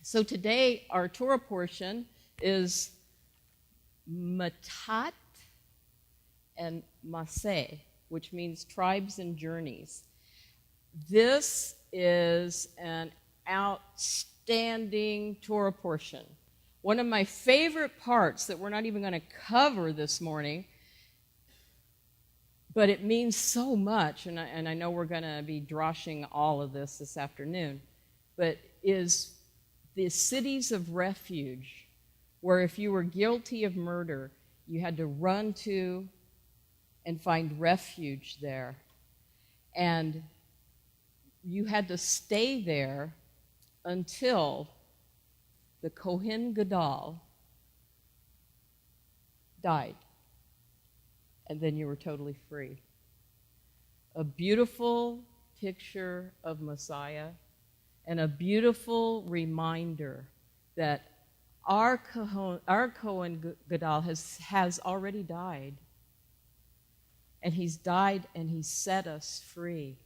So today our Torah portion is Matat and Maseh, which means tribes and journeys. This is an outstanding Torah portion. One of my favorite parts that we're not even going to cover this morning, but it means so much, and I know we're going to be droshing all of this afternoon, but is the cities of refuge, where if you were guilty of murder, you had to run to and find refuge there. And you had to stay there until the Kohen Gadol died. And then you were totally free. A beautiful picture of Messiah and a beautiful reminder that our Kohen Gadol has already died. And he's died and he set us free.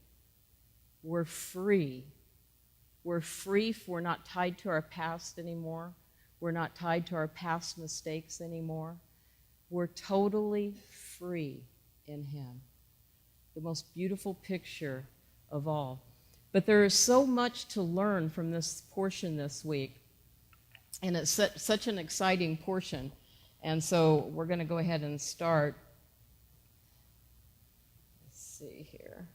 We're free. We're free. We're not tied to our past anymore. We're not tied to our past mistakes anymore. We're totally free in him. The most beautiful picture of all. But there is so much to learn from this portion this week. And it's such an exciting portion. And so we're going to go ahead and start. Let's see here.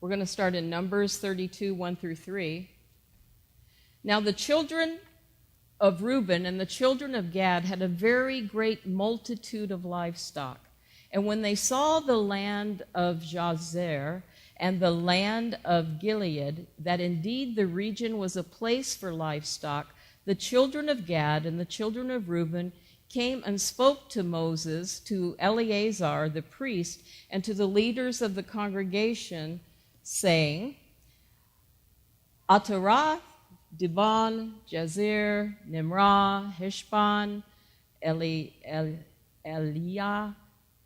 We're going to start in Numbers 32, 1 through 3. Now the children of Reuben and the children of Gad had a very great multitude of livestock. And when they saw the land of Jazer and the land of Gilead, that indeed the region was a place for livestock, the children of Gad and the children of Reuben came and spoke to Moses, to Eleazar the priest, and to the leaders of the congregation, saying, Atarath, Dibon, Jazer, Nimrah, Heshbon, Eliah,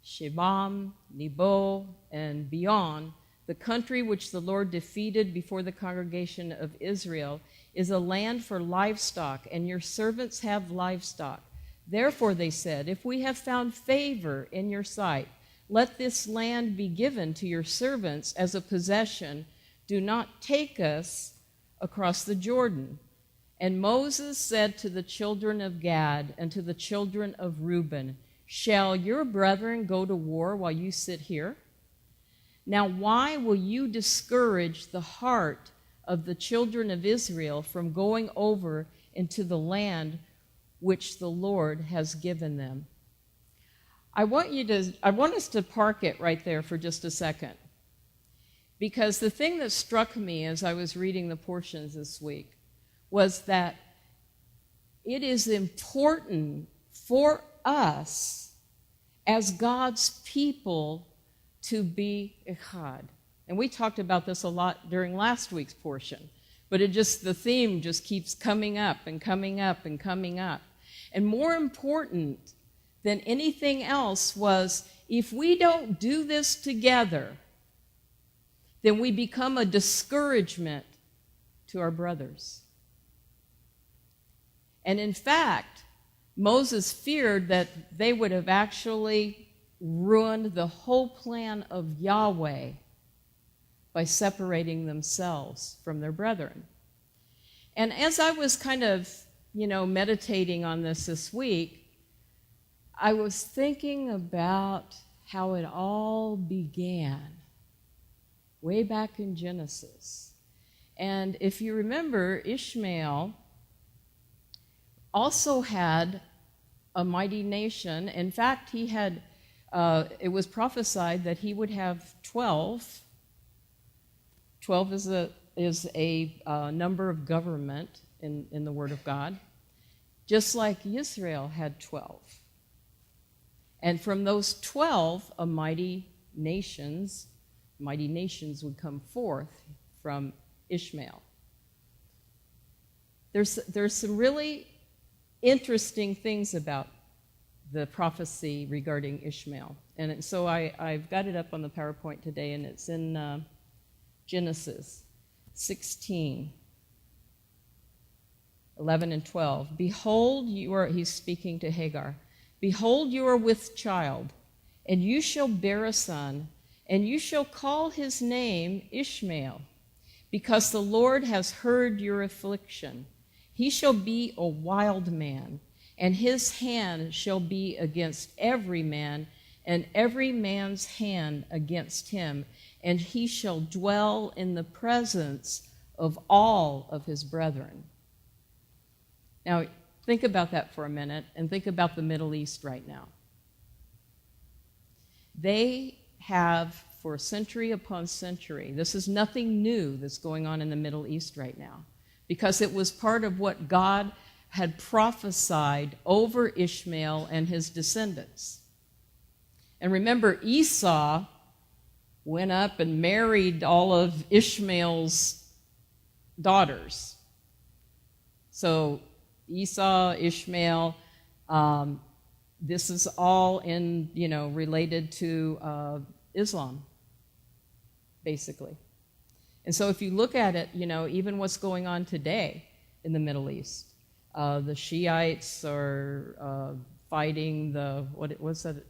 Shebam, Nebo, and beyond, the country which the Lord defeated before the congregation of Israel, is a land for livestock, and your servants have livestock. Therefore, they said, if we have found favor in your sight, let this land be given to your servants as a possession. Do not take us across the Jordan. And Moses said to the children of Gad and to the children of Reuben, shall your brethren go to war while you sit here? Now why will you discourage the heart of the children of Israel from going over into the land which the Lord has given them? I want us to park it right there for just a second. Because the thing that struck me as I was reading the portions this week was that it is important for us as God's people to be echad. And we talked about this a lot during last week's portion, but the theme just keeps coming up and coming up and coming up. And more important than anything else was, if we don't do this together, then we become a discouragement to our brothers. And in fact, Moses feared that they would have actually ruined the whole plan of Yahweh by separating themselves from their brethren. And as I was kind of, meditating on this week, I was thinking about how it all began way back in Genesis. And if you remember, Ishmael also had a mighty nation. In fact, he had, it was prophesied that he would have 12. 12 is a number of government in the Word of God, just like Israel had 12. And from those 12, mighty nations would come forth from Ishmael. There's some really interesting things about the prophecy regarding Ishmael. And so I've got it up on the PowerPoint today, and it's in Genesis 16. 11 and 12. Behold, he's speaking to Hagar. Behold, you are with child, and you shall bear a son, and you shall call his name Ishmael, because the Lord has heard your affliction. He shall be a wild man, and his hand shall be against every man, and every man's hand against him, and he shall dwell in the presence of all of his brethren. Now, think about that for a minute, and think about the Middle East right now. They have, for century upon century, this is nothing new that's going on in the Middle East right now, because it was part of what God had prophesied over Ishmael and his descendants. And remember, Esau went up and married all of Ishmael's daughters. So Esau, Ishmael, this is all related to Islam, basically. And so if you look at it, even what's going on today in the Middle East, the Shiites are fighting what's that?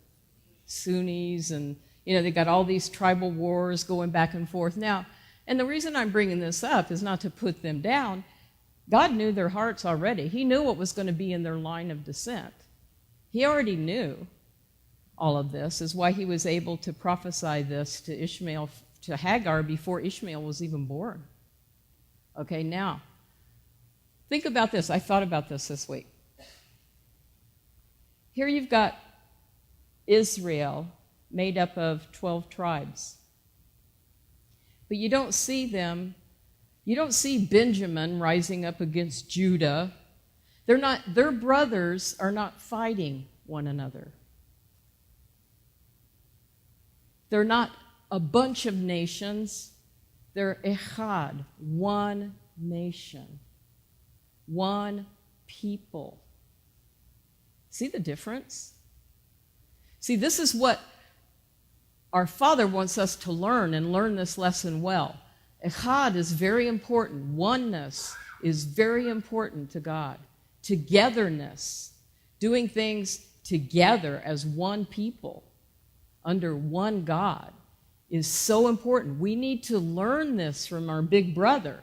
Sunnis, and they got all these tribal wars going back and forth now. And the reason I'm bringing this up is not to put them down. God knew their hearts already. He knew what was going to be in their line of descent. He already knew all of this, is why he was able to prophesy this to Ishmael, to Hagar, before Ishmael was even born. Okay, now, think about this. I thought about this week. Here you've got Israel made up of 12 tribes. But you don't see Benjamin rising up against Judah. Their brothers are not fighting one another. They're not a bunch of nations. They're echad, one nation, one people. See the difference? See, this is what our Father wants us to learn, and learn this lesson well. Echad is very important. Oneness is very important to God. Togetherness, doing things together as one people under one God, is so important. We need to learn this from our big brother.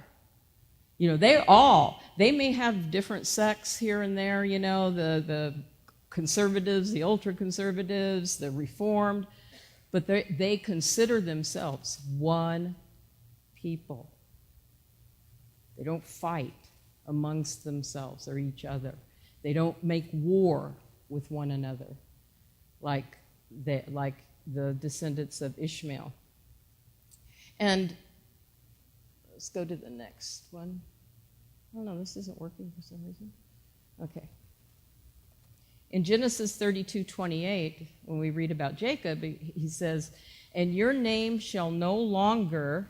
They may have different sects here and there, the conservatives, the ultra-conservatives, the reformed, but they consider themselves one people. They don't fight amongst themselves or each other. They don't make war with one another like the descendants of Ishmael. And let's go to the next one. Oh no, this isn't working for some reason. Okay. In Genesis 32:28, when we read about Jacob, he says, "And your name shall no longer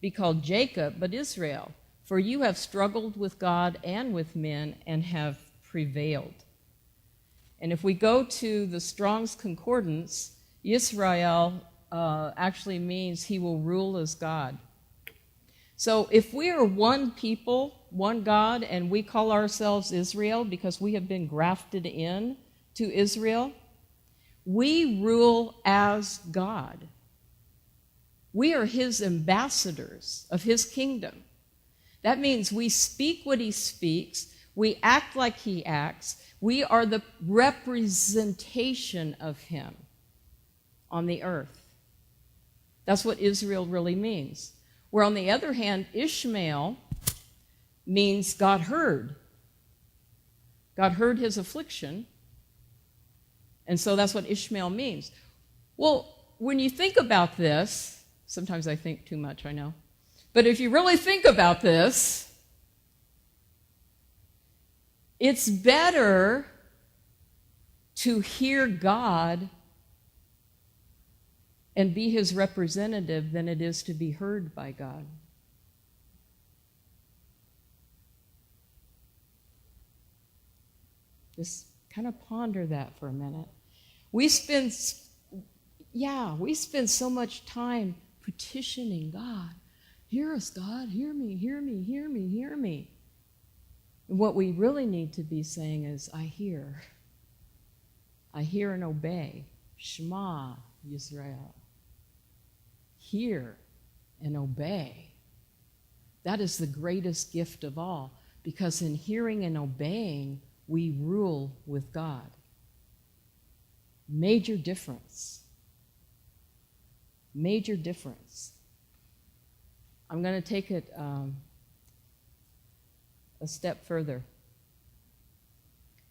be called Jacob, but Israel, for you have struggled with God and with men and have prevailed." And if we go to the Strong's Concordance, Israel actually means he will rule as God. So if we are one people, one God, and we call ourselves Israel because we have been grafted in to Israel, we rule as God. We are his ambassadors of his kingdom. That means we speak what he speaks, we act like he acts, we are the representation of him on the earth. That's what Israel really means. Where on the other hand, Ishmael means God heard. God heard his affliction. And so that's what Ishmael means. Well, when you think about this, sometimes I think too much, I know. But if you really think about this, it's better to hear God and be his representative than it is to be heard by God. Just kind of ponder that for a minute. We spend so much time petitioning God. Hear us, God. Hear me, hear me, hear me, hear me. And what we really need to be saying is, I hear and obey. Shema Yisrael. Hear and obey. That is the greatest gift of all, because in hearing and obeying, we rule with God. Major difference. Major difference. I'm going to take it a step further.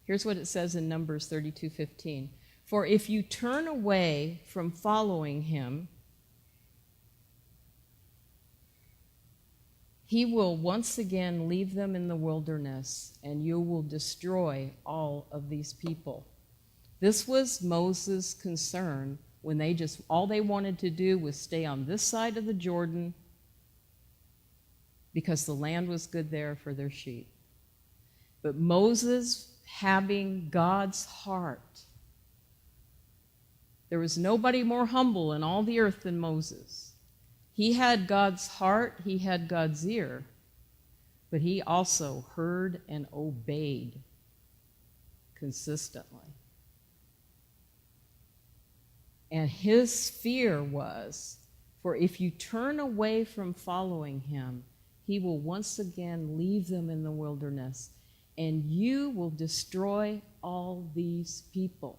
Here's what it says in Numbers 32:15. For if you turn away from following him, he will once again leave them in the wilderness, and you will destroy all of these people. This was Moses' concern when all they wanted to do was stay on this side of the Jordan because the land was good there for their sheep. But Moses, having God's heart, there was nobody more humble in all the earth than Moses. He had God's heart, he had God's ear, but he also heard and obeyed consistently. And his fear was, for if you turn away from following him, he will once again leave them in the wilderness, and you will destroy all these people.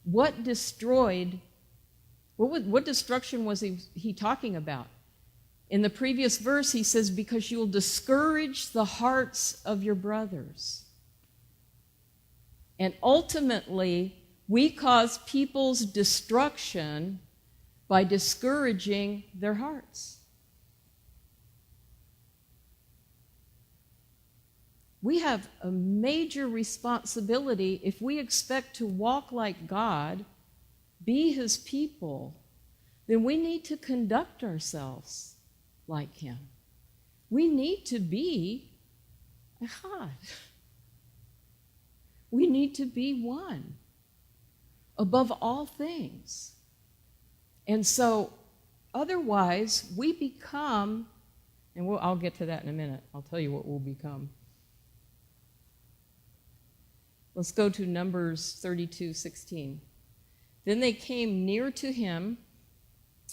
What destruction was he talking about? In the previous verse, he says, because you will discourage the hearts of your brothers. And ultimately, we cause people's destruction by discouraging their hearts. We have a major responsibility if we expect to walk like God, be his people, then we need to conduct ourselves like him. We need to be echad. We need to be one above all things. And so otherwise we become, and I'll get to that in a minute. I'll tell you what we'll become. Let's go to Numbers 32:16. Then they came near to him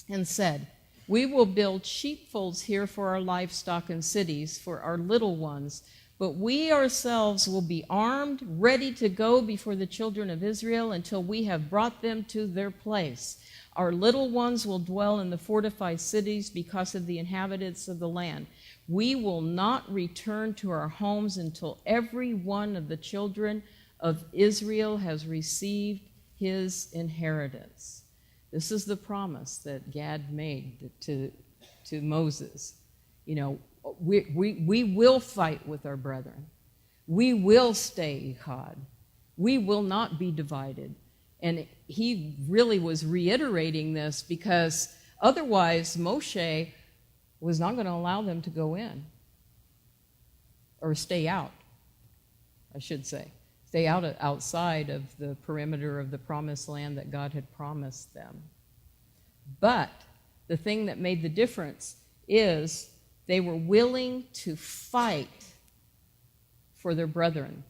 and said, we will build sheepfolds here for our livestock and cities for our little ones, but we ourselves will be armed, ready to go before the children of Israel until we have brought them to their place. Our little ones will dwell in the fortified cities because of the inhabitants of the land. We will not return to our homes until every one of the children of Israel has received his inheritance. This is the promise that Gad made to Moses. You know, we will fight with our brethren. We will stay echad. We will not be divided. And he really was reiterating this because otherwise Moshe was not going to allow them to go in or stay out, I should say. Stay outside of the perimeter of the promised land that God had promised them. But the thing that made the difference is they were willing to fight for their brethren.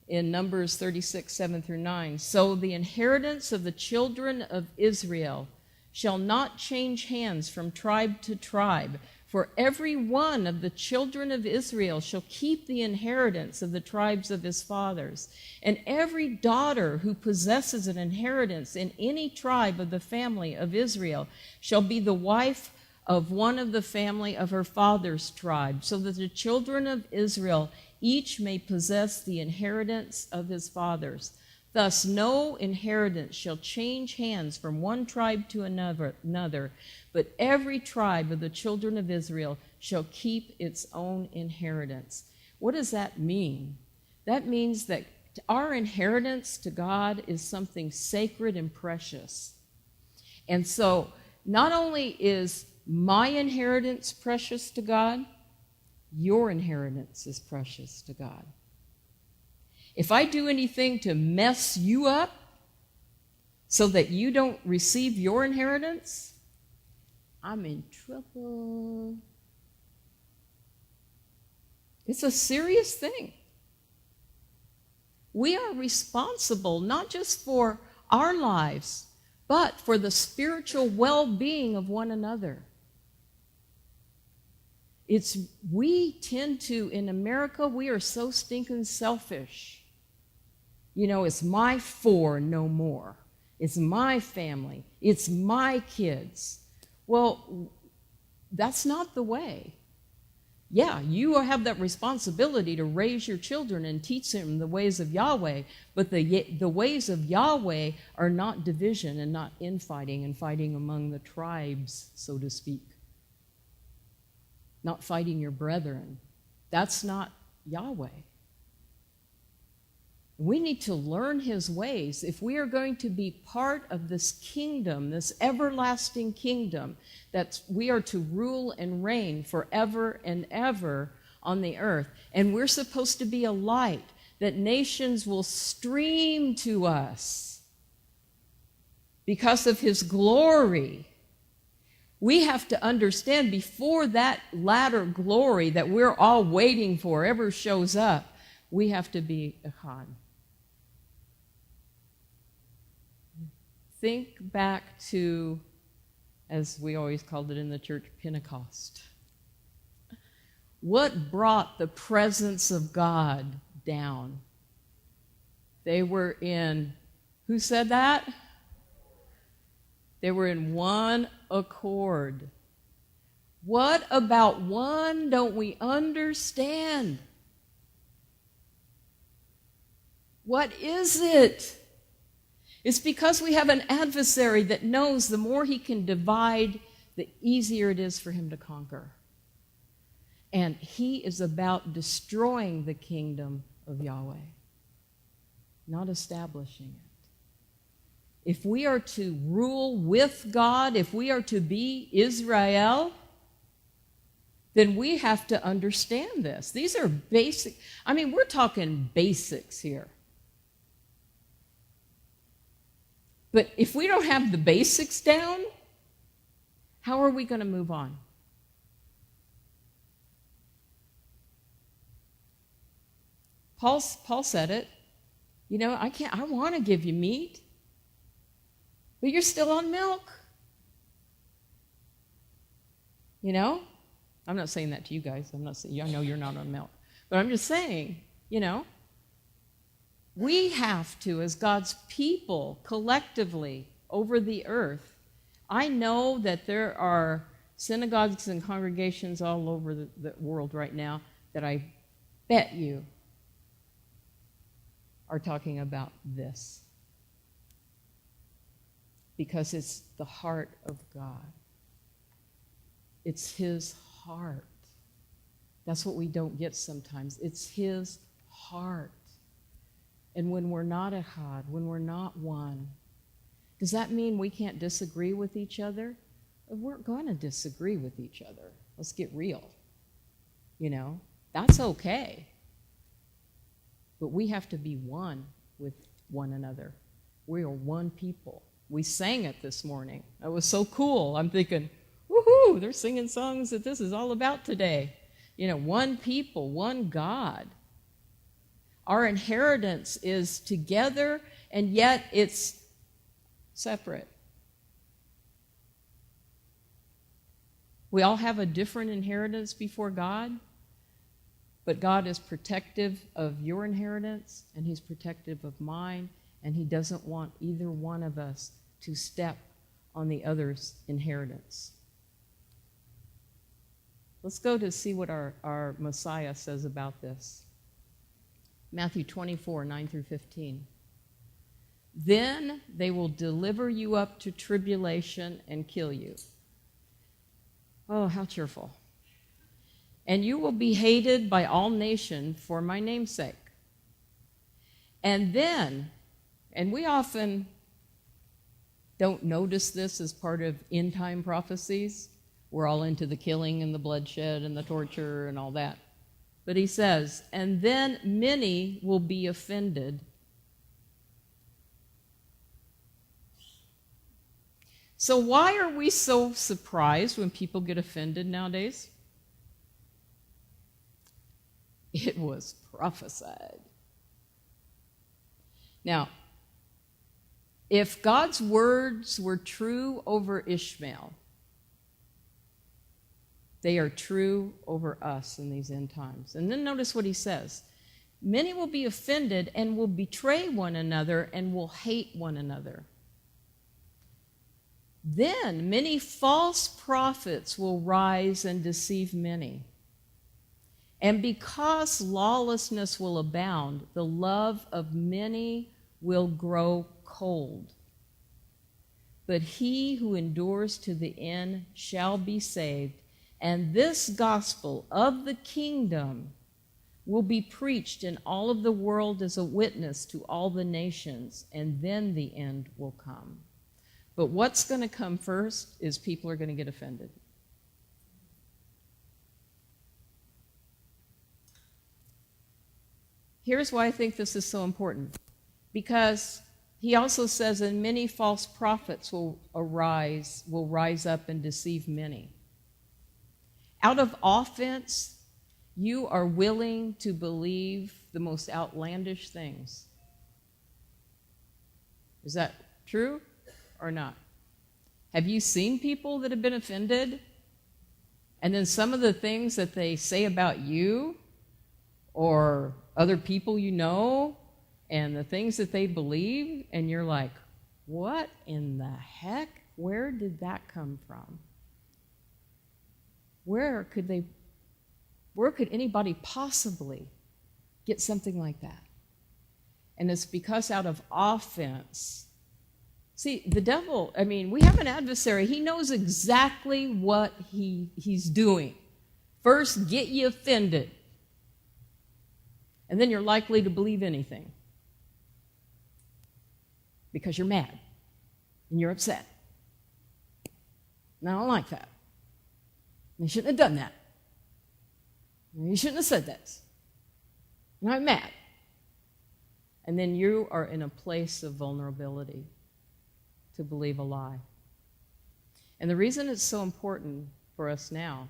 In Numbers 36:7-9, so the inheritance of the children of Israel shall not change hands from tribe to tribe, for every one of the children of Israel shall keep the inheritance of the tribes of his fathers. And every daughter who possesses an inheritance in any tribe of the family of Israel shall be the wife of one of the family of her father's tribe, so that the children of Israel each may possess the inheritance of his fathers. Thus no inheritance shall change hands from one tribe to another, but every tribe of the children of Israel shall keep its own inheritance. What does that mean? That means that our inheritance to God is something sacred and precious. And so not only is my inheritance precious to God, your inheritance is precious to God. If I do anything to mess you up so that you don't receive your inheritance, I'm in trouble. It's a serious thing. We are responsible not just for our lives, but for the spiritual well-being of one another. We tend to, in America, we are so stinking selfish. You know, it's my four, no more. It's my family. It's my kids. Well, that's not the way. Yeah, you have that responsibility to raise your children and teach them the ways of Yahweh, but the ways of Yahweh are not division and not infighting and fighting among the tribes, so to speak. Not fighting your brethren. That's not Yahweh. We need to learn his ways. If we are going to be part of this kingdom, this everlasting kingdom, that we are to rule and reign forever and ever on the earth. And we're supposed to be a light that nations will stream to us because of his glory. We have to understand before that latter glory that we're all waiting for ever shows up, we have to be echad. Think back to, as we always called it in the church, Pentecost. What brought the presence of God down? They were in, who said that? They were in one accord. What about one don't we understand? What is it? It's because we have an adversary that knows the more he can divide, the easier it is for him to conquer. And he is about destroying the kingdom of Yahweh, not establishing it. If we are to rule with God, if we are to be Israel, then we have to understand this. These are basic, we're talking basics here. But if we don't have the basics down, how are we going to move on? Paul said it. You know, I want to give you meat, but you're still on milk. You know? I'm not saying that to you guys. I know you're not on milk. But I'm just saying, you know, we have to, as God's people, collectively, over the earth. I know that there are synagogues and congregations all over the world right now that I bet you are talking about this. Because it's the heart of God. It's his heart. That's what we don't get sometimes. It's his heart. And when we're not echad, when we're not one, does that mean we can't disagree with each other? We're going to disagree with each other. Let's get real. You know, that's okay. But we have to be one with one another. We are one people. We sang it this morning. It was so cool. I'm thinking, woohoo, they're singing songs that this is all about today. You know, one people, one God. Our inheritance is together, and yet it's separate. We all have a different inheritance before God, but God is protective of your inheritance, and he's protective of mine, and he doesn't want either one of us to step on the other's inheritance. Let's go to see what our Messiah says about this. Matthew 24, 9 through 15. Then they will deliver you up to tribulation and kill you. Oh, how cheerful. And you will be hated by all nations for my name's sake. And then, and we often don't notice this as part of end-time prophecies. We're all into the killing and the bloodshed and the torture and all that. But he says, and then many will be offended. So why are we so surprised when people get offended nowadays? It was prophesied. Now, if God's words were true over Ishmael, they are true over us in these end times. And then notice what he says. Many will be offended and will betray one another and will hate one another. Then many false prophets will rise and deceive many. And because lawlessness will abound, the love of many will grow cold. But he who endures to the end shall be saved. And this gospel of the kingdom will be preached in all of the world as a witness to all the nations, and then the end will come. But what's going to come first is people are going to get offended. Here's why I think this is so important. Because he also says, and many false prophets will rise up and deceive many. Out of offense, you are willing to believe the most outlandish things. Is that true or not? Have you seen people that have been offended? And then some of the things that they say about you or other people you know and the things that they believe, and you're like, what in the heck? Where did that come from? Where could anybody possibly get something like that? And it's because out of offense. See, the devil, we have an adversary. He knows exactly what he's doing. First, get you offended. And then you're likely to believe anything. Because you're mad. And you're upset. And I don't like that. You shouldn't have done that. You shouldn't have said this. And I'm mad. And then you are in a place of vulnerability to believe a lie. And the reason it's so important for us now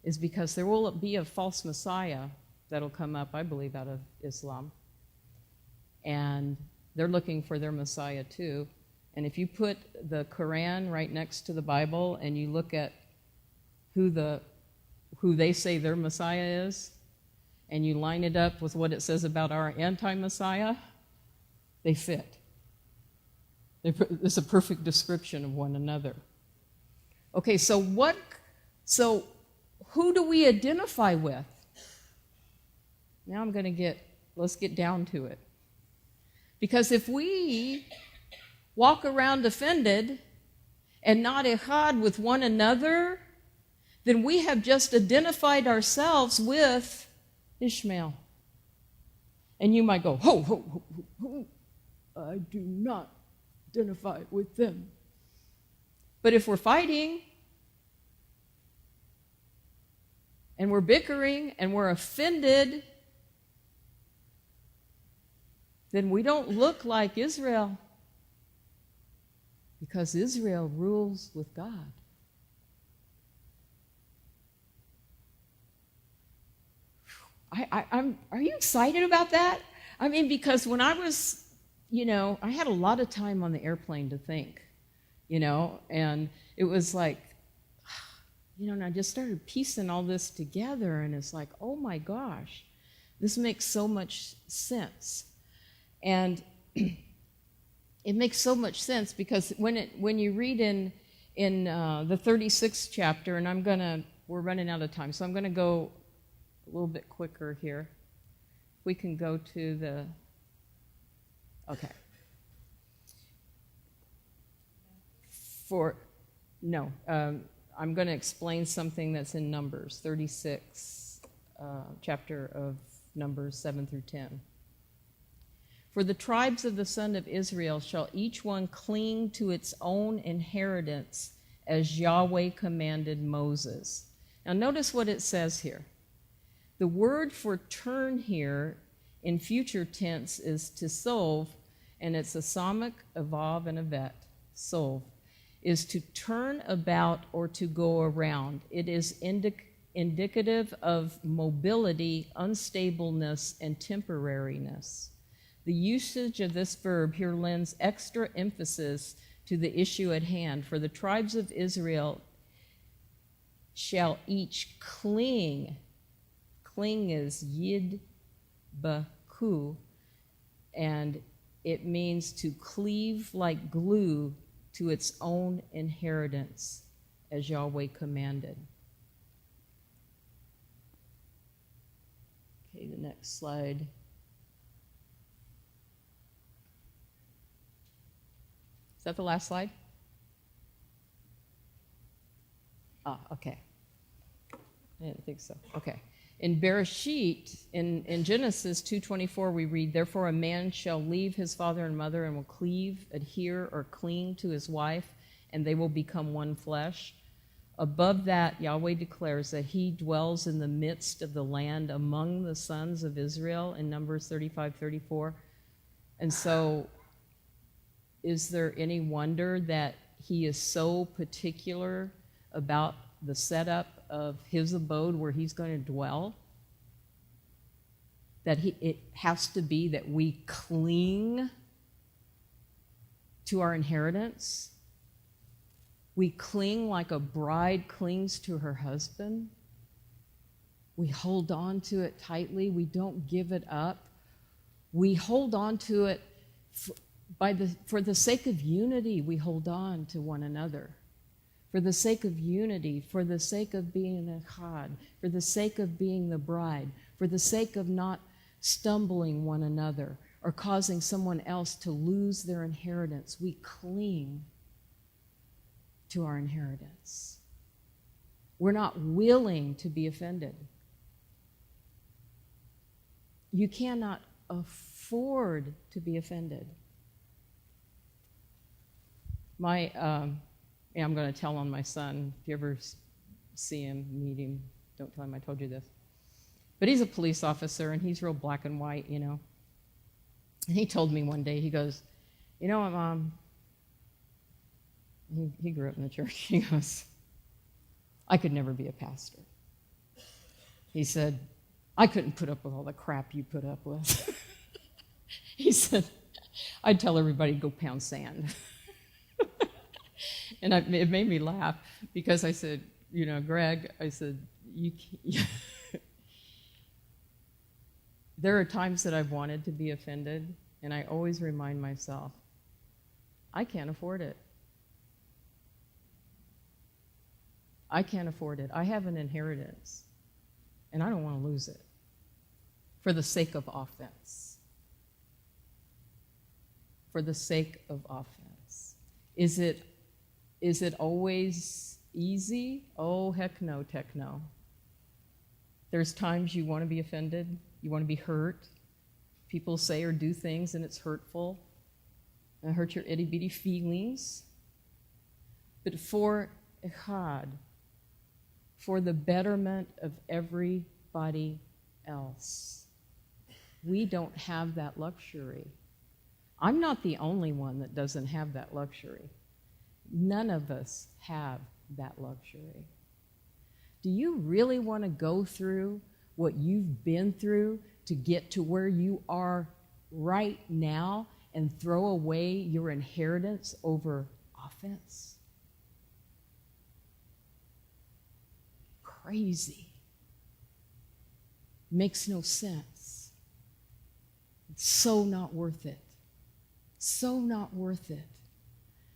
is because there will be a false Messiah that'll come up, I believe, out of Islam. And they're looking for their Messiah too. And if you put the Quran right next to the Bible and you look at who they say their Messiah is, and you line it up with what it says about our anti-Messiah, they fit. It's a perfect description of one another. Okay, so who do we identify with? Now let's get down to it. Because if we walk around offended and not echad with one another, then we have just identified ourselves with Ishmael. And you might go, ho, ho, ho, ho, ho. I do not identify with them. But if we're fighting, and we're bickering, and we're offended, then we don't look like Israel. Because Israel rules with God. Are you excited about that? Because when I was, I had a lot of time on the airplane to think, and it was like, and I just started piecing all this together, and it's like, oh my gosh, this makes so much sense. And it makes so much sense because when you read in the 36th chapter, and we're running out of time, so I'm going to go a little bit quicker here. We can go to okay. I'm going to explain something that's in Numbers 36, chapter of Numbers 7 through 10. For the tribes of the son of Israel shall each one cling to its own inheritance as Yahweh commanded Moses. Now notice what it says here. The word for turn here in future tense is to solve, and it's a samach, a vav, and a vet. Solve is to turn about or to go around. It is indicative of mobility, unstableness, and temporariness. The usage of this verb here lends extra emphasis to the issue at hand. For the tribes of Israel shall each cling. Cling is yid baku, and it means to cleave like glue to its own inheritance, as Yahweh commanded. Okay, the next slide. Is that the last slide? Okay. I didn't think so. Okay. In Bereshit, in Genesis 2:24, we read, "Therefore a man shall leave his father and mother and will cleave, adhere, or cling to his wife, and they will become one flesh." Above that, Yahweh declares that he dwells in the midst of the land among the sons of Israel in Numbers 35:34. And so, is there any wonder that he is so particular about the setup of his abode where he's going to dwell? That it has to be that we cling to our inheritance. We cling like a bride clings to her husband. We hold on to it tightly. We don't give it up. We hold on to it for the sake of unity. We hold on to one another. For the sake of unity, for the sake of being echad, for the sake of being the bride, for the sake of not stumbling one another or causing someone else to lose their inheritance, we cling to our inheritance. We're not willing to be offended. You cannot afford to be offended. I'm going to tell on my son. If you ever see him, meet him, don't tell him I told you this. But he's a police officer, and he's real black and white, you know. And he told me one day, he goes, "You know what, Mom?" He grew up in the church. He goes, "I could never be a pastor." He said, "I couldn't put up with all the crap you put up with." He said, "I'd tell everybody to go pound sand." And it made me laugh because I said, "You know, Greg," I said, there are times that I've wanted to be offended, and I always remind myself, I can't afford it. I can't afford it. I have an inheritance, and I don't want to lose it for the sake of offense. For the sake of offense. Is it always easy? Oh, heck no, tech no. There's times you want to be offended, you want to be hurt. People say or do things and it's hurtful. And it hurts your itty-bitty feelings. But for echad, for the betterment of everybody else, we don't have that luxury. I'm not the only one that doesn't have that luxury. None of us have that luxury. Do you really want to go through what you've been through to get to where you are right now and throw away your inheritance over offense? Crazy. Makes no sense. It's so not worth it. So not worth it.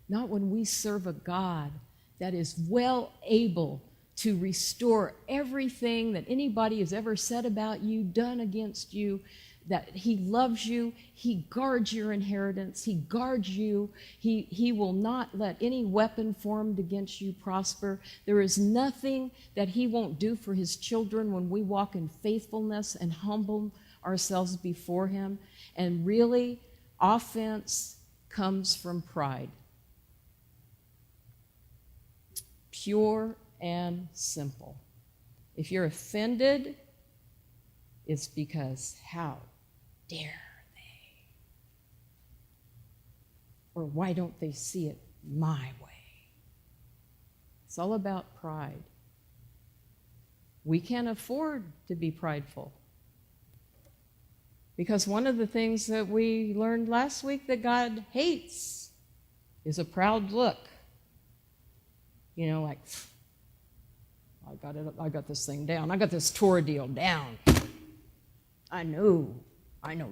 Not when we serve a God that is well able to restore everything that anybody has ever said about you, done against you, that he loves you, he guards your inheritance, he guards you, he will not let any weapon formed against you prosper. There is nothing that he won't do for his children when we walk in faithfulness and humble ourselves before him. And really, offense comes from pride. Pure and simple. If you're offended, it's because how dare they? Or why don't they see it my way? It's all about pride. we can't afford to be prideful. Because one of the things that we learned last week that God hates is a proud look. You know, like, I got this thing down. I got this Torah deal down. I know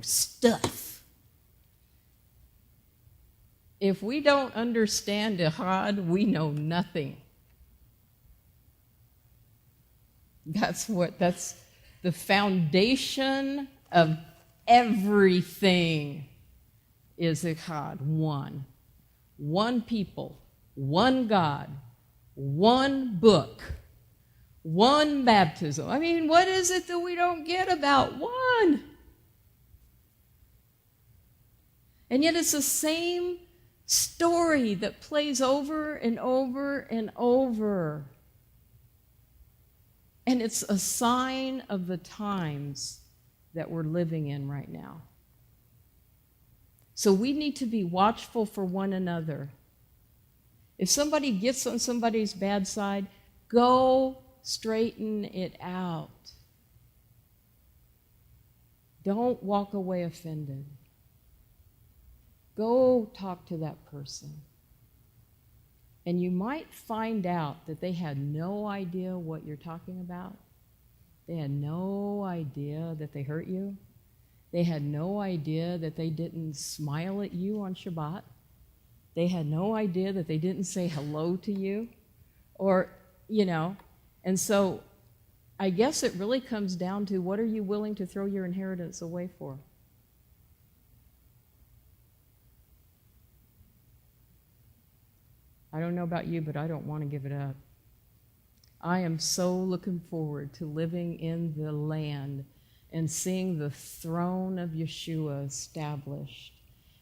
stuff. If we don't understand Echad, we know nothing. That's the foundation of everything is Echad, one. One people, one God, one book, one baptism. I mean, what is it that we don't get about one? And yet it's the same story that plays over and over and over. And it's a sign of the times that we're living in right now. So we need to be watchful for one another. If somebody gets on somebody's bad side, go straighten it out. Don't walk away offended. Go talk to that person. And you might find out that they had no idea what you're talking about. They had no idea that they hurt you. They had no idea that they didn't smile at you on Shabbat. They had no idea that they didn't say hello to you. Or, and so I guess it really comes down to, what are you willing to throw your inheritance away for? I don't know about you, but I don't want to give it up. I am so looking forward to living in the land and seeing the throne of Yeshua established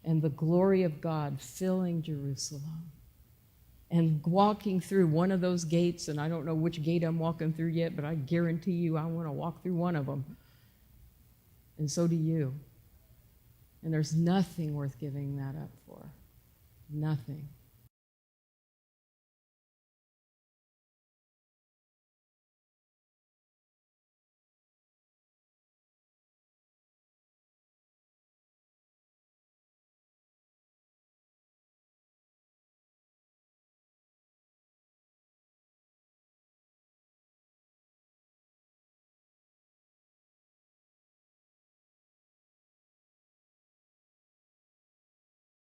and the glory of God filling Jerusalem and walking through one of those gates, and I don't know which gate I'm walking through yet, but I guarantee you I want to walk through one of them. And so do you. And there's nothing worth giving that up for. Nothing.